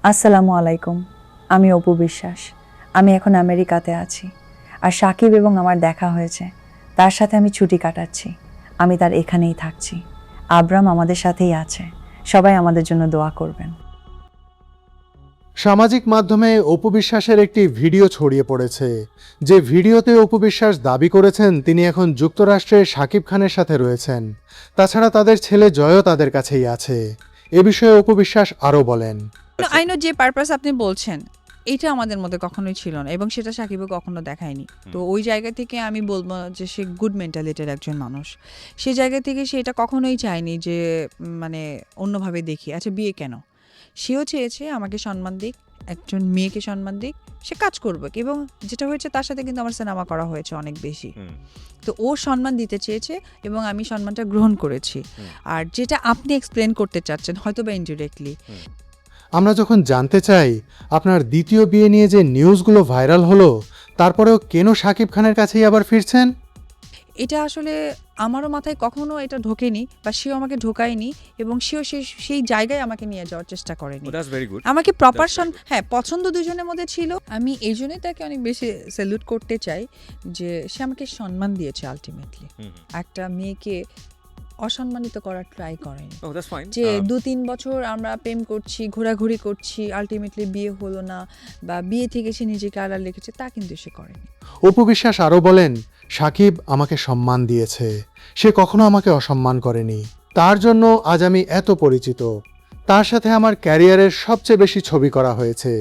আসসালামু আলাইকুম। আমি অপু বিশ্বাস। আমি এখন আমেরিকাতে আছি। আর সাকিব এবং আমার দেখা হয়েছে। তার সাথে আমি ছুটি কাটাচ্ছি। আমি তার এখানেই থাকছি। আব্রাম আমাদের সাথেই আছে। সবাই আমাদের জন্য দোয়া করবেন। সামাজিক মাধ্যমে অপু বিশ্বাসের একটি ভিডিও ছড়িয়ে পড়েছে। যে ভিডিওতে অপু বিশ্বাস দাবি করেছেন তিনি এখন যুক্তরাষ্ট্রে শাকিব খানের সাথে রয়েছেন। তাছাড়া তাদের ছেলে জয়ও তাদের কাছেই আছে। এ বিষয়ে অপু বিশ্বাস আরও বলেন, আই নো যে পারপাস আপনি বলছেন এটা আমাদের মধ্যে কখনোই ছিল না এবং সেটা সাকিবও কখনো দেখায়নি। তো ওই জায়গা থেকে আমি বলবো যে সে গুড মেন্টালিটির একজন মানুষ। সেই জায়গা থেকে সে এটা কখনোই চায়নি যে মানে অন্যভাবে দেখি আচ্ছা বিয়ে কেন, সেও চেয়েছে আমাকে সম্মান দিক, একজন মেয়েকে সম্মান দিক, সে কাজ করবে। এবং যেটা হয়েছে তার সাথে কিন্তু আমার সিনেমা করা হয়েছে অনেক বেশি। তো ও সম্মান দিতে চেয়েছে এবং আমি সম্মানটা গ্রহণ করেছি। আর যেটা আপনি এক্সপ্লেন করতে চাচ্ছেন হয়তো বা ইনডিরেক্টলি, আমরা যখন জানতে চাই আপনার দ্বিতীয় বিয়ে নিয়ে যে নিউজগুলো ভাইরাল হলো, তারপরেও কেন শাকিব খানের কাছেই আবার ফিরছেন? এটা আসলে আমারও মাথায় কখনো এটা ঢোকেনি বা সেও আমাকে ঢোকায়নি এবং সেও সেই জায়গায় আমাকে নিয়ে যাওয়ার চেষ্টা করেনি। That's very good. আমাকে প্রপার That's very good. হ্যাঁ পছন্দ দুজনের মধ্যে ছিল। আমি এই জন্যই তাকে অনেক বেশি স্যালুট করতে চাই যে সে আমাকে সম্মান দিয়েছে আলটিমেটলি। একটা মেয়েকে অসম্মানিত করার ট্রাই করেনি। Oh, that's fine. যে ২-৩ বছর আমরা প্রেম করছি, ঘোরাঘুরি করছি, আলটিমেটলি বিয়ে হলো না বা বিয়ে থেকে সে নিজেকে আড়াল রেখেছে, তা কিন্তু সে করেনি। অপু বিশ্বাস আরও বলেন, সাকিব আমাকে সম্মান দিয়েছে, সে কখনো আমাকে অসম্মান করেনি। তার জন্য আজ আমি এত পরিচিত। তার সাথে আমার ক্যারিয়ারের সবচেয়ে বেশি ছবি করা হয়েছে।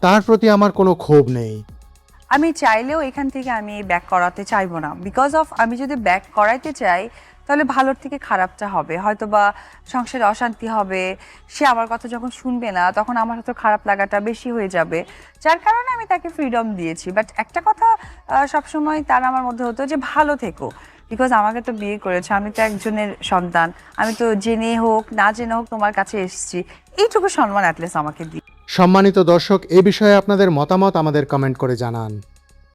তার প্রতি আমার কোনো ক্ষোভ নেই। আমি চাইলেও এখান থেকে আমি ব্যাক করাতে চাইবো না। বিকজ অফ আমি যদি ব্যাক করাইতে চাই তাহলে ভালোর থেকে খারাপটা হবে, হয়তো বা সংসারে অশান্তি হবে। সে আমার কথা যখন শুনবে না তখন আমার হয়তো খারাপ লাগাটা বেশি হয়ে যাবে, যার কারণে আমি তাকে ফ্রিডম দিয়েছি। বাট একটা কথা সবসময় তার আমার মধ্যে হতো যে ভালো থেকো, বিকজ আমাকে তো বিয়ে করেছে, আমি তো একজনের সন্তান, আমি তো জেনে হোক না জেনে হোক তোমার কাছে এসেছি, এইটুকু সম্মান অ্যাটলিস্ট আমাকে দিই। সম্মানিত দর্শক, এ বিষয়ে আপনাদের মতামত আমাদের কমেন্ট করে জানান।